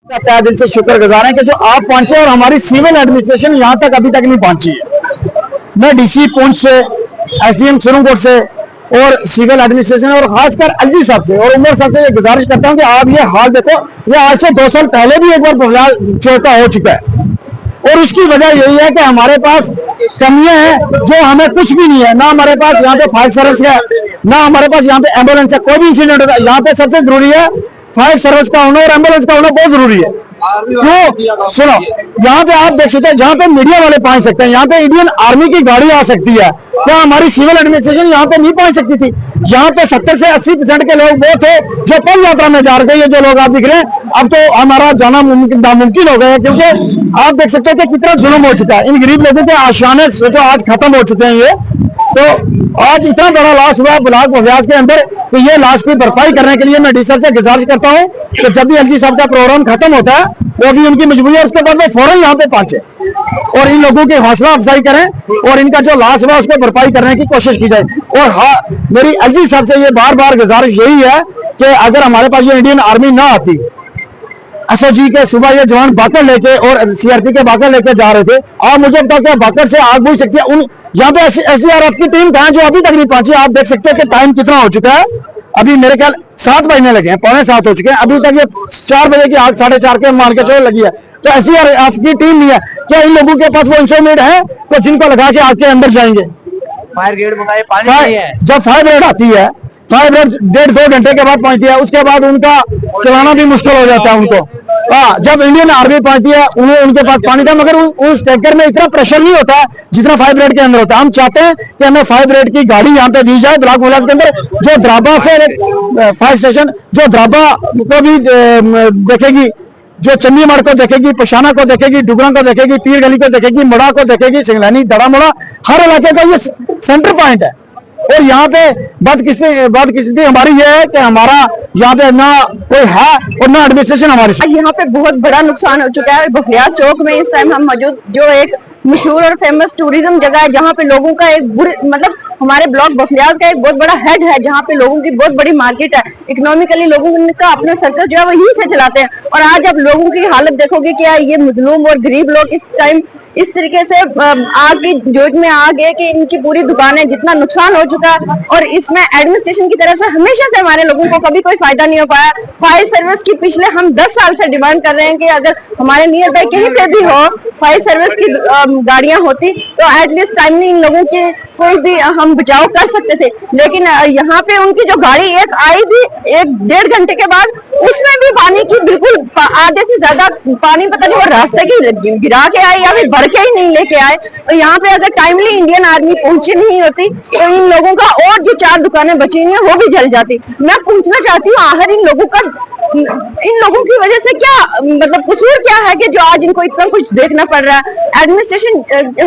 तहे दिल से शुक्रगुजार हैं कि जो आप पहुंचे और हमारी सिविल एडमिनिस्ट्रेशन यहाँ तक अभी तक नहीं पहुंची है। मैं डीसी पुंछ से, एसडीएम सुरंगकोट से और सिविल एडमिनिस्ट्रेशन और खासकर एलजी साहब से और उमर साहब से ये गुजारिश करता हूं कि आप ये हाल देखो, ये आज से 2 साल पहले भी एक बार बफलियाल चौक का हो चुका है और उसकी वजह यही है कि हमारे पास कमियां हैं जो हमें कुछ भी नहीं है। ना हमारे पास यहाँ पे फायर सर्विस है, ना हमारे पास यहाँ पे एम्बुलेंस है। कोई भी इंसिडेंट होता है यहाँ पे सबसे जरूरी है फायर सर्विस का होना और एम्बुलेंस का होना बहुत जरूरी है। क्यों? सुनो, यहाँ पे आप देख सकते हैं जहाँ पे मीडिया वाले पहुंच सकते हैं, यहाँ पे इंडियन आर्मी की गाड़ी आ सकती है, क्या हमारी सिविल एडमिनिस्ट्रेशन यहाँ पे नहीं पहुंच सकती थी? यहाँ पे 70 से 80% के लोग वो थे जो पद यात्रा में जा रहे थे। ये जो लोग आप दिख रहे हैं, अब तो हमारा जाना नामुमकिन हो गया है, क्योंकि आप देख सकते हैं कि कितना जुल्म हो चुका है। इन गरीब लोगों के आशाने सोचो आज खत्म हो चुके हैं। ये तो आज इतना बड़ा लॉस हुआ ब्लॉक बफलियाल के अंदर, तो ये लॉस की भरपाई करने के लिए मैं डी साहब से गुजारिश करता हूँ कि जब भी एलजी साहब का प्रोग्राम खत्म होता है, वो भी उनकी मजबूरी है, उसके बाद वो फौरन यहाँ पे पहुंचे और इन लोगों की हौसला अफजाई करें और इनका जो लॉस हुआ उसको भरपाई करने की कोशिश की जाए। और हाँ, मेरी एलजी साहब से ये बार बार गुजारिश यही है कि अगर हमारे पास ये इंडियन आर्मी ना आती, एसओजी के सुबह ये जवान बाकर लेके और सीआरपी के बाकर लेके जा रहे थे, आप मुझे बताओ क्या बाकर से आग बुझ सकती है? उन यहाँ पे एसडीआरएफ की टीम कहाँ जो अभी तक नहीं पहुंची? आप देख सकते हैं कि टाइम कितना हो चुका है, अभी मेरे ख्याल 7 बजने लगे हैं, 6:45 हो चुके हैं, अभी तक ये 4 बजे की आग 4:30 के मान के चलो लगी है। तो एसडीआरएफ की टीम नहीं है, क्या इन लोगों के पास वो इंस्ट्रूमेंट है तो जिनको लगा के आग के अंदर जाएंगे? फायर ब्रिगेड मंगाए, पानी नहीं है। जब फायर ब्रिगेड आती है, फायर ब्रिगेड 1.5-2 घंटे के बाद पहुंचती है, उसके बाद उनका चलाना भी मुश्किल हो जाता है उनको। जब इंडियन आर्मी पहुंचती है, उन्हें उनके पास पानी था, मगर उस टैंकर में इतना प्रेशर नहीं होता जितना फायर ब्रिगेड के अंदर होता है। हम चाहते हैं कि हमें फायर ब्रिगेड की गाड़ी यहाँ पे दी जाए ब्लॉक बफलियाल के अंदर, जो द्राबा से फायर स्टेशन, जो द्राबा को भी देखेगी, जो चंडीगढ़ को देखेगी, पशाना को देखेगी, डुगरा को देखेगी, पीर गली को देखेगी, मुड़ा को देखेगी, सिंगलानी, दड़ा मुड़ा, हर इलाके का ये सेंटर पॉइंट है। और यहाँ पे बदकिस्मती हमारी ये है कि हमारा यहाँ पे ना कोई है और ना एडमिनिस्ट्रेशन हमारी। यहाँ पे बहुत बड़ा नुकसान हो चुका है। बफलियाल चौक में इस टाइम हम मौजूद, जो एक मशहूर और फेमस टूरिज्म जगह है, जहाँ पे लोगों का एक मतलब हमारे ब्लॉक बफलियाल का एक बहुत बड़ा हेड है, जहाँ पे लोगों की बहुत बड़ी मार्केट है। इकोनॉमिकली लोगों का अपना सर्कल जो है वो यहीं से चलाते हैं। और आज आप लोगों की हालत देखोगे क्या, ये मजलूम और गरीब लोग इस टाइम इस तरीके से आग की जोत में आ गए कि इनकी पूरी दुकानें, जितना नुकसान हो चुका है। और इसमें एडमिनिस्ट्रेशन की तरफ से हमेशा से हमारे लोगों को कभी कोई फायदा नहीं हो पाया। फायर सर्विस की पिछले हम 10 साल से डिमांड कर रहे हैं कि अगर हमारे नियर बाई कहीं पे भी हो फायर सर्विस की गाड़ियां होती तो एटलीस्ट टाइमली इन लोगों के कोई भी हम बचाव कर सकते थे। लेकिन यहाँ पे उनकी जो गाड़ी एक आई थी 1-1.5 घंटे के बाद, उसमें भी पानी की बिल्कुल आधे से ज्यादा पानी, पता नहीं वो रास्ते की गिरा के आए या फिर भर के ही नहीं लेके आए। और यहाँ पे अगर टाइमली इंडियन आर्मी पहुंची नहीं होती तो इन लोगों का और जो 4 दुकानें बची हुई हैं वो भी जल जाती। मैं पूछना चाहती हूँ, आखिर इन लोगों का इन लोगों की वजह से क्या मतलब कसूर क्या है कि जो आज इनको इतना कुछ देखना पड़ रहा है। एडमिनिस्ट्रेशन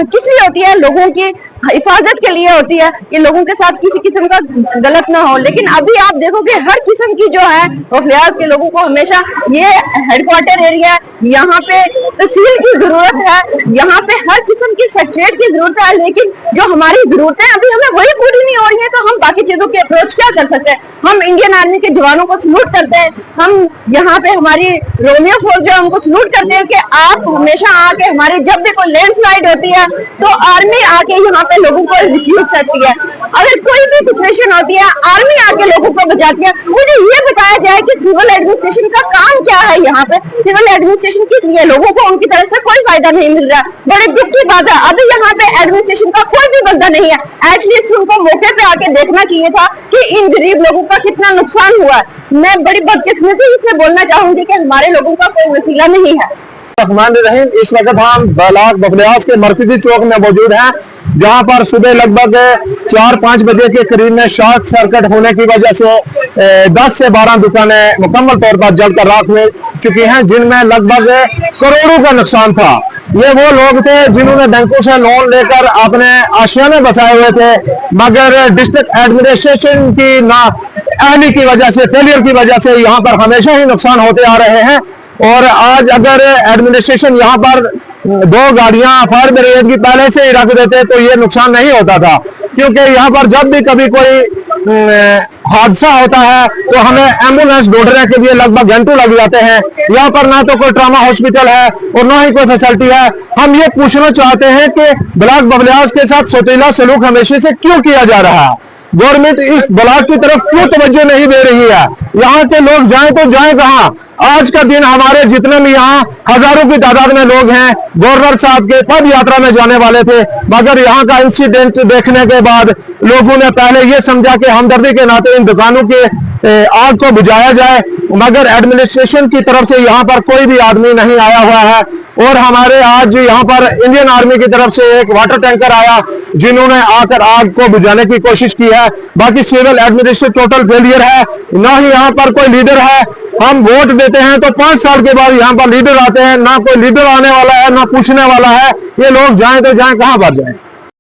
किस लिए होती है? लोगों की हिफाजत के लिए होती है कि लोगों के साथ किसी किस्म का गलत ना हो। लेकिन अभी आप देखोगे हर किस्म की जो है वफलियात के लोगों को हमेशा ये हेडक्वार्टर एरिया, यहाँ पे तहसील की जरूरत है, यहाँ पे हर किस्म की सेक्रेटरीट की जरूरत है। लेकिन जो हमारी जरूरतें अभी हमें वही पूरी नहीं हो रही है, तो हम बाकी चीजों के अप्रोच क्या कर सकते हैं? हम इंडियन आर्मी के जवानों को सलूट करते हैं, हम यहाँ पे हमारी रोमियो फोर्स जो हमको सलूट करते हैं कि आप हमेशा आके हमारी जब भी कोई लैंडस्लाइड होती है तो आर्मी आके यहाँ पे लोगों को रिफ्यूज करती है। अगर कोई भी सिचुएशन होती है आर्मी आके लोगों को बचाती है। मुझे ये बताया जाए कि सिविल एडमिनिस्ट्रेशन का काम क्या है? यहाँ पे सिविल एडमिनिस्ट्रेशन किस लिए? लोगों को उनकी तरफ से कोई फायदा नहीं मिल रहा। बड़े दुख की बात है अभी यहाँ पे एडमिनिस्ट्रेशन का कोई भी बंदा नहीं है। एटलीस्ट उनको मौके पे आके देखना चाहिए था कि इन गरीब लोगों का कितना नुकसान हुआ है। मैं बड़ी बदकिस्मती से बोलना चाहूंगी कि हमारे लोगों का कोई वसीला नहीं है। रहीम, इस वक्त हम ब्लॉक बफलियाज के मरकजी चौक में मौजूद हैं, जहां पर सुबह लगभग 4-5 बजे के करीब में शॉर्ट सर्किट होने की वजह से 10 से 12 दुकानें मुकम्मल तौर पर जलकर राख हो चुकी हैं, जिनमें लगभग करोड़ों का नुकसान था। ये वो लोग थे जिन्होंने बैंकों से लोन लेकर अपने आशियाने बसाए हुए थे, मगर डिस्ट्रिक्ट एडमिनिस्ट्रेशन की ना अहली की वजह से, फेलियर की वजह से यहाँ पर हमेशा ही नुकसान होते आ रहे हैं। और आज अगर एडमिनिस्ट्रेशन यहाँ पर 2 गाड़ियां फायर ब्रिगेड की पहले से ही रख देते तो ये नुकसान नहीं होता था, क्योंकि यहाँ पर जब भी कभी कोई हादसा होता है तो हमें एम्बुलेंस ढूंढने के लिए लगभग घंटों लग जाते हैं। यहाँ पर ना तो कोई ट्रामा हॉस्पिटल है और ना ही कोई फैसिलिटी है। हम ये पूछना चाहते हैं कि ब्लॉक बफलियाज के साथ सोतीला सलूक हमेशा से क्यों किया जा रहा है? गवर्नमेंट इस ब्लॉक की तरफ क्यों तवज्जो नहीं दे रही है? यहाँ के लोग जाएं तो जाएं कहाँ? आज का दिन हमारे जितने भी यहाँ हजारों की तादाद में लोग हैं, गवर्नर साहब के पद यात्रा में जाने वाले थे, मगर यहाँ का इंसिडेंट देखने के बाद लोगों ने पहले ये समझा कि हमदर्दी के नाते इन दुकानों के आग को बुझाया जाए, मगर एडमिनिस्ट्रेशन की तरफ से यहाँ पर कोई भी आदमी नहीं आया हुआ है। और हमारे आज यहाँ पर इंडियन आर्मी की तरफ से एक वाटर टैंकर आया, जिन्होंने आकर आग को बुझाने की कोशिश की है। बाकी सिविल एडमिनिस्ट्रेशन टोटल फेलियर है, ना ही यहाँ पर कोई लीडर है। हम वोट देते हैं तो 5 साल के बाद यहाँ पर लीडर आते हैं, ना कोई लीडर आने वाला है, ना पूछने वाला है। ये लोग जाएं तो जाएं कहाँ पर जाएं?